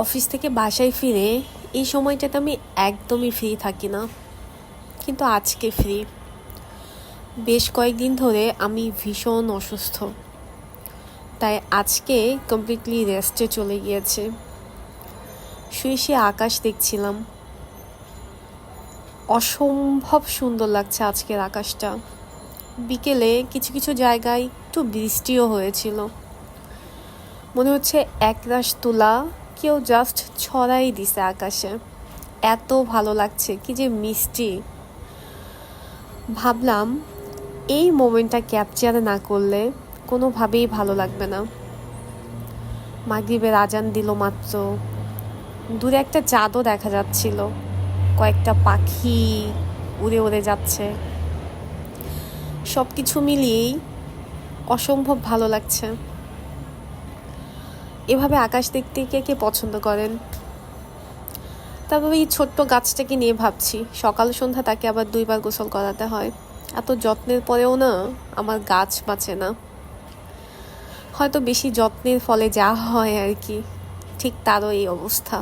Office থেকে বাসায় ফিরে এই সময়টাতে আমি একদমই ফ্রি থাকি না, কিন্তু আজকে ফ্রি। বেশ কয়েকদিন ধরে আমি ভীষণ অসুস্থ, তাই আজকে কমপ্লিটলি রেস্টে চলে গিয়েছে। শুয়ে শুয়ে আকাশ দেখছিলাম, অসম্ভব সুন্দর লাগছে আজকের আকাশটা। বিকেলে কিছু কিছু জায়গায় একটু বৃষ্টিও হয়েছিল, মনে হচ্ছে একরাশ তুলা কেউ জাস্ট ছড়াই দিছে আকাশে। এত ভালো লাগছে, কি যে মিষ্টি। ভাবলাম এই মোমেন্টটা ক্যাপচার না করলে কোনোভাবেই ভালো লাগবে না। মাগরিবের আজান দিল মাত্র, দূরে একটা চাঁদও দেখা যাচ্ছিল, কয়েকটা পাখি উড়ে উড়ে যাচ্ছে। সব কিছু মিলিয়েই অসম্ভব ভালো লাগছে। এভাবে আকাশ দেখতে কে কে পছন্দ করেন? তারপরে এই ছোট্ট গাছটাকে নিয়ে ভাবছি, সকাল সন্ধ্যা তাকে আবার 2বার গোসল করাতে হয়। এত যত্নের পরেও না আমার গাছ বাঁচে না। হয়তো বেশি যত্নের ফলে যা হয় আর কি, ঠিক তারও এই অবস্থা।